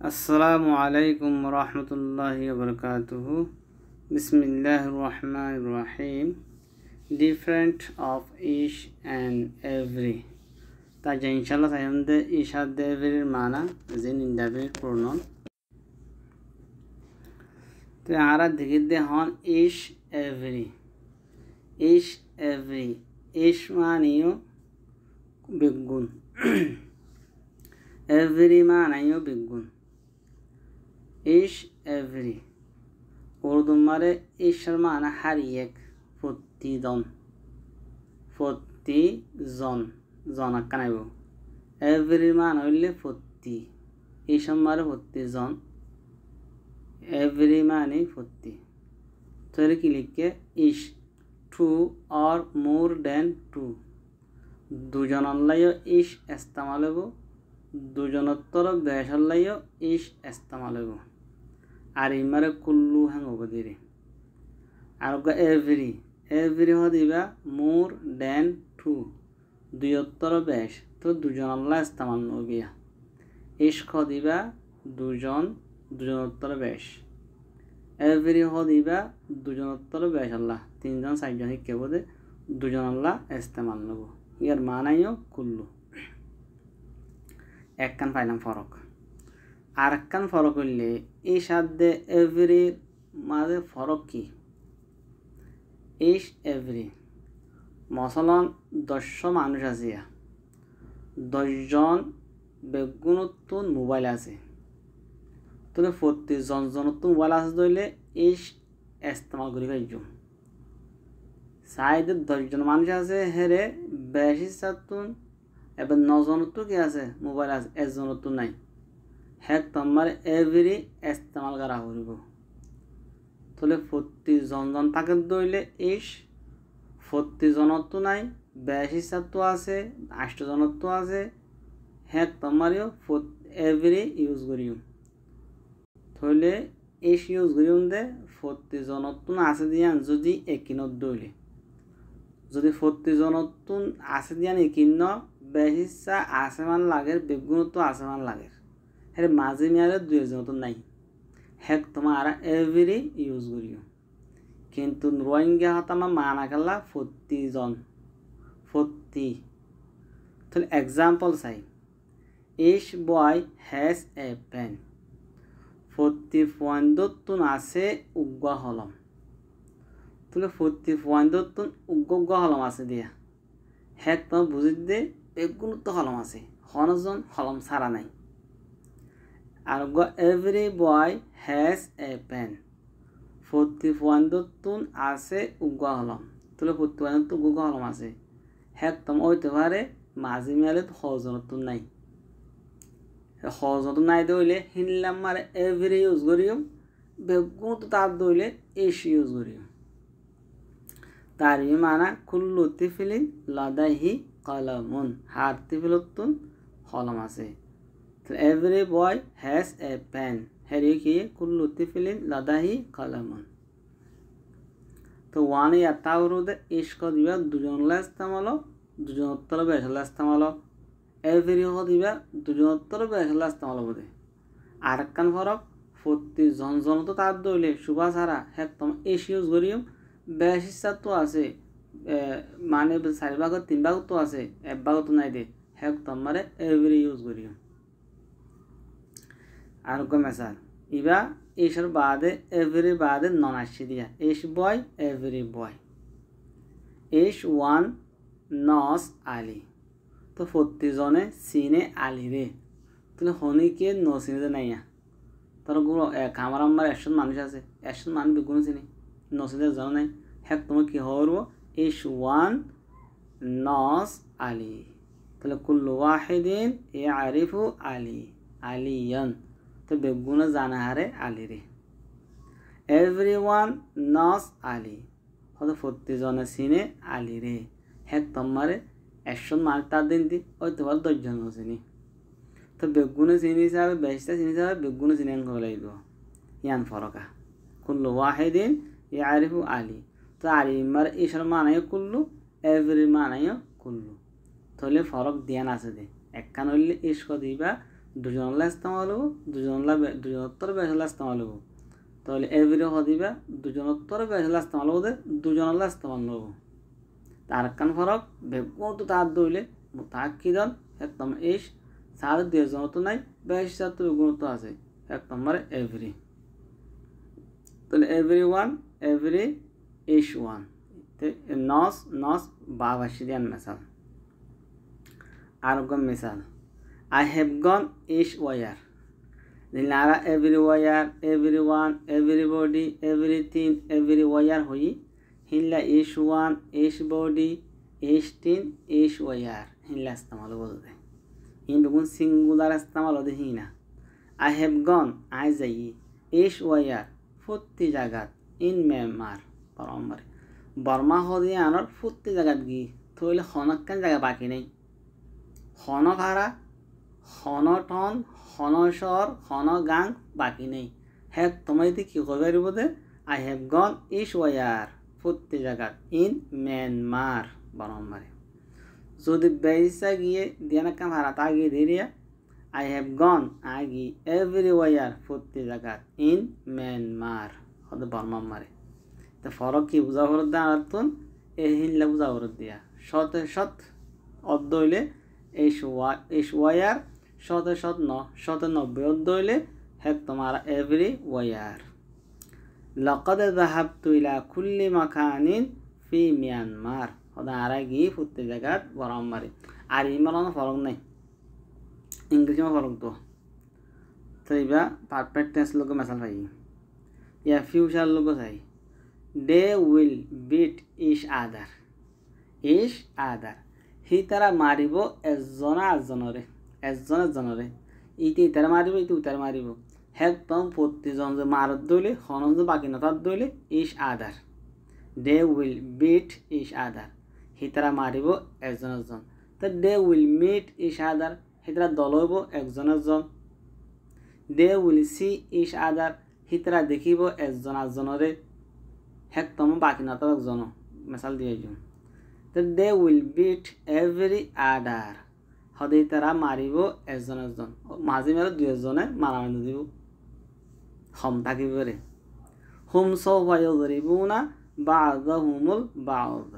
আসসালামু আলাইকুম রহমতুল্লাহি ওয়াবারাকাতুহু বিসমিল্লাহির রহমানির রহিম ডিফারেন্ট অফ ইশ অ্যান্ড এভরি তাই ইনশাআল্লাহ তাইমদে ইশ আর এভরির মানা জিন ইনডাফিনিট প্রোনাউন তো আরা দিগিদে হন ইশ এভরি ইশ মানিও বেগুন এভরি মানাইও বেগুন ইশ এভরি উর্দু মারে ইশার মানা হারিয়েক প্রতিজন আক্কানাইব এভরি মান হইলে প্রতি ইশার মারে প্রতিজন এভরি মানে প্রতি তাহলে কি লিখে is two or more than two দুজন আল্লাইও ইশ ইস্তেমাল হইব দুজনত্তর বেশ আল্লাইও ইশ ইস্তেমাল হইব আর ইমারে কুল্লু হাঙ্গব দিরে আর এভরি হদিবা মোর দেন টু দুইত্তর বেশ তো দুজন আল্লাহ ইস্তেমাল নবিয়া ইশক হদিবা দুজনোত্তর বেশ এভরি হদিবা দুজনোত্তর বেশ আল্লাহ তিনজন চারজন শিক্ষা বোধে দুজন আল্লাহ ইস্তেমাল নব ইয়ার মানাইও কুল্লু একখান পাইলাম ফরক আর একখান ফরক হইলে এই সাধ্যে এভরির মাঝে ফরক কি ইশ এভরি মসলন 10 মানুষ আছে 10 জন বেগুনতুন মোবাইল আছে তাহলে প্রতি জনতুন মোবাইল আছে ধরলে ইশ ইস্তেমাল করি পাইছো সাইডে 10 জন মানুষ আছে হেরে বেশি সাতুন এবার 9 জনতো কি আছে মোবাইল আছে 1 জনতো নাই হ্যাঁ তোমার এভরি ইস্তেমাল করা হইব তাহলে প্রতি জন তাকে দইলে ইশ প্রতি জনতো নাই বেশি সাতো আছে 8 জনতো আছে হ্যাঁ তোমারও এভরি ইউজ করিও তাহলে ইশ ইউজ করিও দে প্রতি জনতো আছে দিয়ান যদি একিনত দইলে যদি প্রতি জনতো আছে দিয়ান একিন্ন বেশি সা আসমান লাগের বেগুনতো আসমান লাগের হ্যাঁ মাঝে মেয়ারে 2 জন তো নাই হ্যাঁ তোমার এভরি ইউজ করিও কিন্তু রোহিঙ্গা হতামা মানা গেলা প্রতি তাহলে এক্সাম্পল চাই ইশ বয় হ্যাজ এ পেন প্রতি পয়েন্টতুন আছে উগ্র হলম তাহলে প্রতি পয়েন্টতুন উগ্র হলম আছে দিয়া হ্যাঁ তোমার বুঝি দে বেগুনতো হলম আছে হনজন হলম ছাড়া নাই আর every boy has a pen প্রতি পয়েন্টতুন আছে উগ্র হলম তাহলে প্রতি পয়েন্টতুন উগ্র হলম আছে হ্যাঁ তোমার হইতে পারে মাঝে মেলে হজনতুন নাই হজনতুন নাই দইলে হিনলাম মারে এভরি ইউজ করিও বেগুনতো তার দইলে ইশ ইউজ করিও তার মানা কুল্লু তিফিলিন লাদাইহি কলমুন হার তিফিলতুন কলম আছে every boy has a pen হেরি কি কুল্লু তিফিলিন লাদাইহি কলমুন তো ওয়ানি আতাউরুদে ইশক দিবা দুজন ইস্তেমাল দুজনোত্তর বেশ ইস্তেমাল এভরি দিবা দুজনোত্তর বেশ ইস্তেমাল বদে আর একখান ফরক প্রতি জন তো তার দইলে সুবা ছাড়া হ্যাঁ তোমার ইশ ইউজ করিও বেশ ইচ্ছা তো আছে মানে 4 ভাগ 3 ভাগ তো আছে 1 ভাগ তো নাই দে হ্যাঁ তোমারে এভরি ইউজ করিও আর মেসাল ইবা ইশর বাদে এভরি বাদে নন আসি দিয়া ইশ বয় এভরি বয় ইশ ওয়ান নস আলি তো প্রতি জনে চিনে আলি রে তুমি হনিকে নচিনে নাইয়া তোর গুলো আমার আমার 100 মানুষ আছে 100 মানুষ বেগুন চিনি নচিনে জানো নাই হ্যাঁ তোমার কি হবো ইশ ওয়ান নস আলি তাহলে কুল্লু ওয়াহিদিন ইয়ারিফু আলিয়ান তো বেগুন জানা হারে আলি রে এভরিওয়ান নস আলি হয়তো প্রতি জনে চিনে আলি রে হ্যাঁ তোমারে 100 মানুষ তার দিন দি হয়তো 10 জন চিনি তো বেগুনে চিনি হিসাবে বেশটা চিনি হিসাবে বেগুনে চিনি আনতে লাগিব ইয়ান ফরকা কুল্লু ওয়াহিদিন ইয়ারিফু আলি তো আলিমার ইশার মানাইও কুল্লু এভরি মানাইও কুল্লু তাহলে ফরক দিয়ান আছে দে একখান হইলে ইশক দিবা দুজনলা ইস্তেমাল হবো দুজনোত্তর বেশলা ইস্তেমাল হবো তাহলে এভরি হদিবা দুজনোত্তর বেশলা ইস্তেমাল হবো দুজনলা ইস্তেমাল হবো তার কান ফরক বেগুন তো তার দইলে মুতাকিদন একদম ইশ সার দুজন তো নাই বেশ তো বেগুন তো আছে এক নম্বরে এভরি তাহলে এভরিওয়ান এভরি ইশ ওয়ান নস নস বাবাসিদিয়ান মেসাল আর গম মিসাল I have gone each where. Nara everywhere, everyone, everybody, everything, everywhere hui. Hilla each one, each body, each thing, each where. Hilla istamalo bolde. In begun singular istamalo de hina. I have gone, I jai, each where. Futti jagat in Myanmar. Parambar. Burma hodi anor futti jagat gi. Thoile khonakkan jaga baki nei. Khono khara হনটন হনস্বর হনগাং বাকি নেই হ্যাঁ তোমার যদি কী করবে এর বোধে I have gone ইস ওয়ার প্রত্যেক জায়গা ইন মিয়ানমার বরম্বারে যদি বেসা গিয়ে দিয়ে না কাম হারা তা গিয়ে দিয়ে আই হ্যাভ গন আগি এভরি ওয়ার প্রত্যেক জায়গা ইন মিয়ানমার হতে বর্মারে তো ফরক কি বুঝা ফরত দেওয়া আর্থন এই হিল্লা বুঝা ফরত দিয়া শত শত অর্ধ হইলে ইস ওয়ার শত 90 অর্ধ হইলে হ্যাঁ তোমার এভরি ওয়ার লকদ যাহাবতু ইলা কুল্লি মাকানিন ফি মিয়ানমার হদা আরা গি ফুটতে জায়গাত বরাম্মারে আর ইমারন ফরক নাই ইংরেজি মা ফরক তো ইবা পারফেক্ট টেন্স লোক মেসাল পাই ইয়া ফিউচার লোক চাই they will beat each other হি তারা মারিব এজনে ইতি ইতারা মারিব ইতি উতার মারিব একদম প্রতিজন যে মারত দইলে হনন যে বাকি নতার দইলে ইস আদার দে উইল বিট ইস আদার হি তারা মারিব একজন তো দে উইল মিট ইস আদার হি তারা দল হইব একজন দে উইল সি ইস আদার হি তারা দেখিব একজনরে একদম বাকি নতার একজন মেসাল দিয়ে যাও তো they will beat every other হদে তারা মারিব একজন মাঝে মেরে দুজনে মারামারি দিব হম থাকিব রে হুম সবাই ধরিব না বাহুমুল বাউদ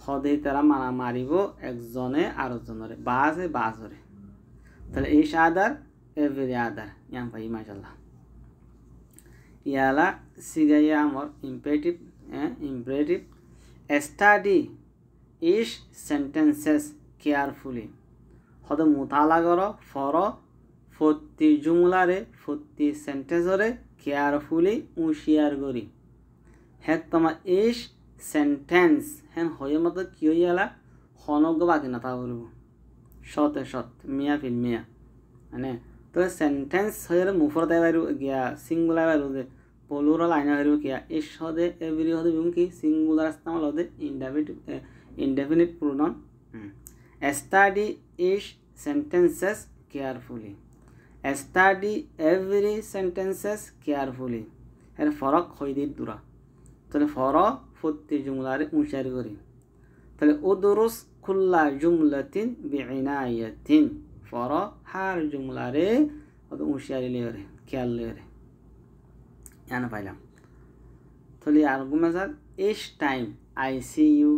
হদে তারা মারিব একজনে আরেকজনরে বাজরে তাহলে ইস আদার এভরি আদার ইয়াম ভাই মাশাআল্লাহ ইয়ালা সিগাইয়া আমার ইম্পারেটিভ স্টাডি ইস সেন্টেন্সেস কেয়ারফুলি হদে মুতালা কর ফর প্রতি জুমলারে প্রতি সেন্টেন্সরে কেয়ারফুলি উশিয়ার করি হ্যাঁ তোমার ইস সেন্টেন্স হ্যাঁ হয়ে মতো কি হইয়ালা হনজ্ঞ বাকি না তা বলব শত মিয়া ফিল মিয়া মানে তো সেন্টেন্স হয়ে মুফর দেয় বাইর গিয়া সিঙ্গুলার বাইর যে পলুরাল আইনা বাইর কিয়া ইস হদে এভরি হদে কি সিঙ্গুলার ইস্তেমাল হদে indefinite pronoun study each sentences carefully study every sentences carefully এর ফরক হইদির দূরা তাহলে ফরক প্রতি জুমলারে উচ্চার করি তাহলে উদরুস কুল্লা জুমলাতিন বিইনায়াতিন ফরক হার জুমলারে উচ্চারি লিওরে খেয়াল লিওরে জানা পাইলাম তাহলে argument each time I see you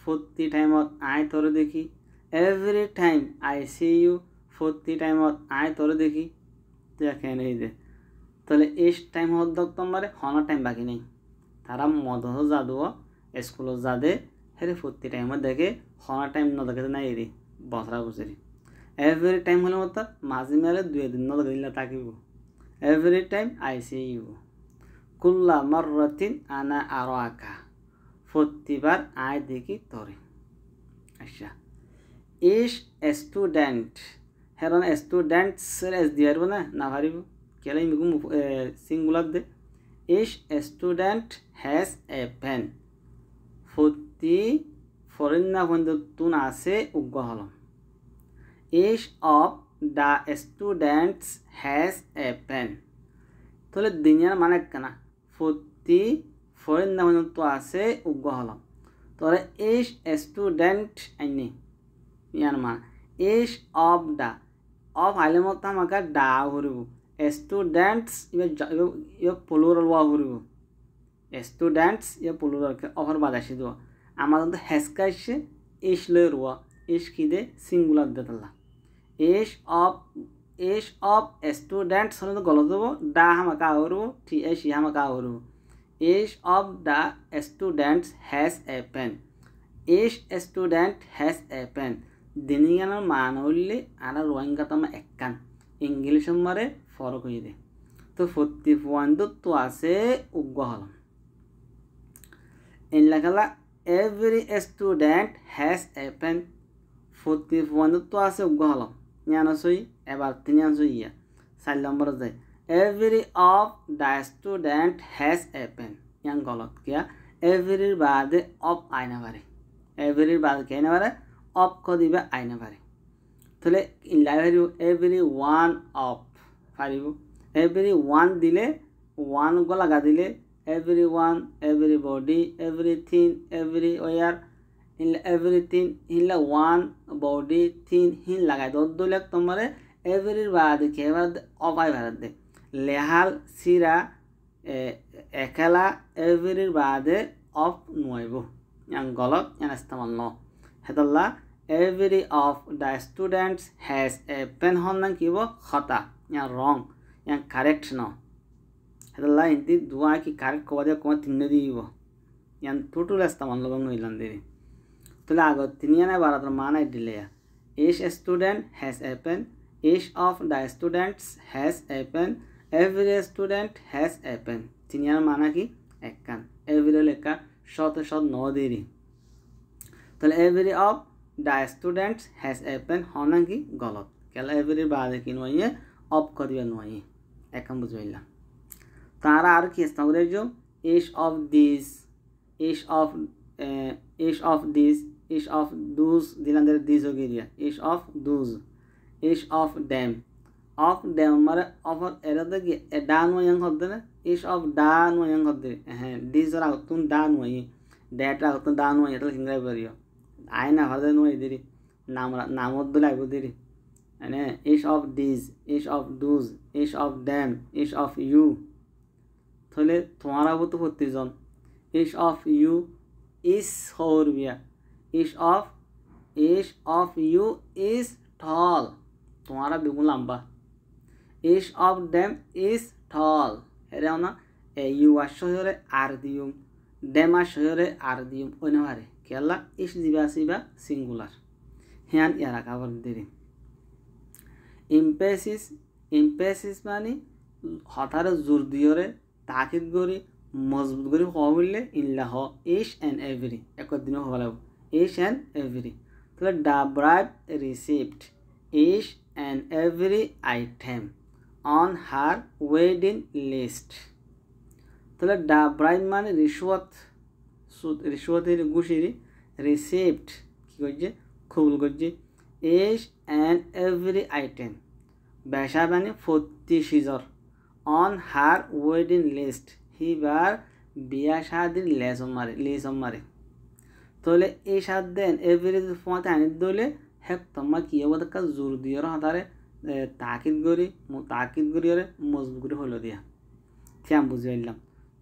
প্রতি টাইমত আই তোর দেখি every time I see you প্রতি টাইমত আই তোর দেখি দেখেন এই যে তাহলে ইস টাইম হত তোমারে হন টাইম বাকি নেই তারা মদ যাদু স্কুলত যাদে হেরে প্রতি টাইমত দেখে হন টাইম ন দেখে নাই এরি বছরা বছরি এভরি টাইম হলে মতো মাঝে মেলে 2 দিন ন দেখলে থাকিব every time I see you কুল্লা মাররাতিন আনা আরো আঁকা প্রতিবার আয় দেখি তোরে আচ্ছা ইস স্টুডেন্ট হেরন স্টুডেন্টসের এস দিয়ে পারব না পারিব কেলে মিগু সিঙ্গুলার দে each student has a pen প্রতি ফরেন না বন্ধু তুন আছে উগ্র হলম each of the students has a pen তাহলে দিনের মানে কেনা প্রতি ফরেন না বন্ধু তো আছে উগ্র হলম তোরে ইস স্টুডেন্ট আইনি ইয়ার মান each of the of aile mota maka da horibu students ibe plural wa horibu students ibe plural ke over badashi do আমাদের তো হেসকা এসে ইশ লয় রুয়া ইশ কিদে সিঙ্গুলার দেতলা এশ অফ স্টুডেন্টস হলে তো গলত হবো দা হামাকা হরবো টি এশ হামাকা হরবো each of the students has a pen each student has a pen দিনিয়ানোর মান হইলে আর রোহিঙ্গা তোমার একখান ইংলিশ মারে ফরক হয়ে দে তো 41 তো আছে উগ্র হলাম N লেখালা every student has a pen 41 তো আছে উগ্র হলাম নিয়ানসই এবার 3 ইয়া 4 নম্বর যায় every of the student has a pen ইয়ান গলত কিয়া every বাদে of আইনা পারে every বাদে কে আইনা পারে of ক দিবে আইনা পারে তাহলে ইনলাইভ every one of পারিব every one দিলে one গো লাগা দিলে everyone everybody everything everywhere in everything in one body thing hin lagai do lek tomare every baad ke baad of ai bharat de lehal sira ekala every baad of noibo yang golot yang istemal no hedalla every of the students has a pen hon nan kibo khata yang wrong yang correct no hedalla inti dua ki correct ko de ko tinne dibo yang total istemal lo no ilandiri তাহলে আগত তিনিয়ানে বারাতর মানাই দিলে each student has a pen each of the students has a pen every student has a pen তিনিয়ার মানা কি একখান every লেখা শত ন দেরি তাহলে every of the students has a pen হনা কি গলত কেলা every বাদে কি নয় অফ করিবে নয় একখান বুঝাইলাম তারা আর কি ইস্তেমাল করে যে each of these each of these each of those dilander these ho gaya each of those each of them mare of erada ki dan wa yang hodde na each of dan wa yang hodde these are outun dan wa that are outun dan wa etal hingai bariyo aina hodde no idiri namod laibo diri ane each of these each of those each of them each of you thole tomara boto 40 jon each of you is horbia each of you is tall तुम्हारा बिल्कुल लंबा each of them is tall এরে না you আসরে আর দিউম them আসরে আর দিউম ওইনারে কেলা is দিবা সিবা singular হ্যান ইয়ারা কভার দিরি emphasis মানে হঠাৎ জোর দিয়রে তাকিদ করি মজবুত করি হইলে ইনলা হ each and every একদিন হলাও each and every তাহলে the bribe received each and every item on her wedding list তাহলে the bribe মানে রিশওয়াতের ঘুষিরি received কি করছে কবুল করছে each and every item বেশা মানে 40 seizure on her wedding list হিবার বিয়া শাদির লেসম মারে তাহলে এই সাত দেন এভারেজ ফমাতে আনি দলে হেক তোমা কি হবো দেখা জোর দিয়র হাতারে তাকিদ করি আরে মজবুত করে হলো দিয়া ঠিক বুঝাইলাম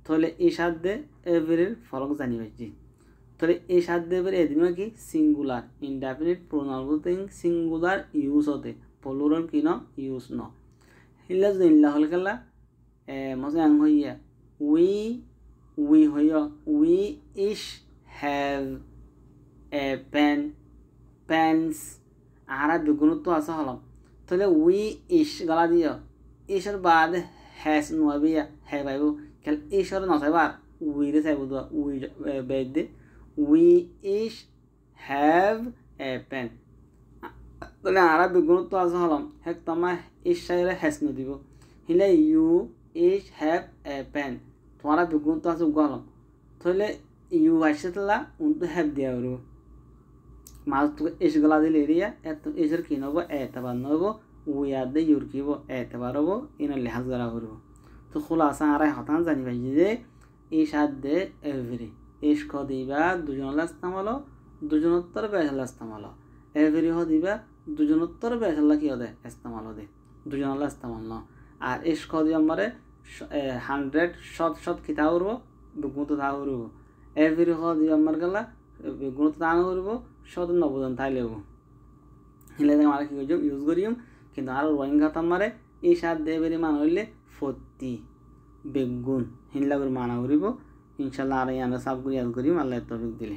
তাহলে এই সাত দে এভারেজ ফরক জানি পাইছি তাহলে এই সাত দে এবারে এদিনও কি সিঙ্গুলার ইনডেফিনিট প্রোনাউন বলতে সিঙ্গুলার ইউজ হতে প্লুরাল কি ন ইউজ ন হিলা যদি ইনলা হল গেলা মজা আং হইয়া we হইয়া we ish have a pens আরা দুগুণত্ব আছে হলাম তাহলে we ish গলা দিও ইশর বাদ has নবিয়া হে পাইব খেল ইশর নসাইবার we রে চাইব দোয়া we বেদে we ish have a pen তাহলে আরা দুগুণত্ব আছে হলাম হেক তোমা ইশাইরে has ন দিব হিলে you ish have a pen তোমারা দুগুণত্ব আছে গলম তাহলে ইউ আসেতলা উন্তু হ্যাভ দিয়া হরু মাল তো এস গলা দিলে এরিয়া এত এসের কি নব এতবার নব উইয়ার দে ইউর কিব এতবার হবো ইনা লেহাজ করা হরু তো খোলাসা আর হতান জানি ভাই যে এই সাত দে এভরি এস খ দিবা দুজন লাস্তামালো দুজনোত্তর বেশ লাস্তামালো এভরি হ দিবা দুজনোত্তর বেসাল্লা কি হদে ইস্তেমাল হদে দুজনাল্লা ইস্তেমাল ন আর ইশ কদি আমারে 100 শত কিতা করব বেগুন তো তা করব এভরি কদি আমার গেলা বেগুন তো তা করব শত নবজন তাই লেব হিলে আমরা কি করব ইউজ করিম কিন্তু আর ওয়াইং গাত আমারে এই সাত দেবেরি মান হইলে 40 বেগুন হিল্লা করে মানা করিব ইনশাআল্লাহ আর ইয়ানা সব করি আল করিম আল্লাহ তৌফিক দিলে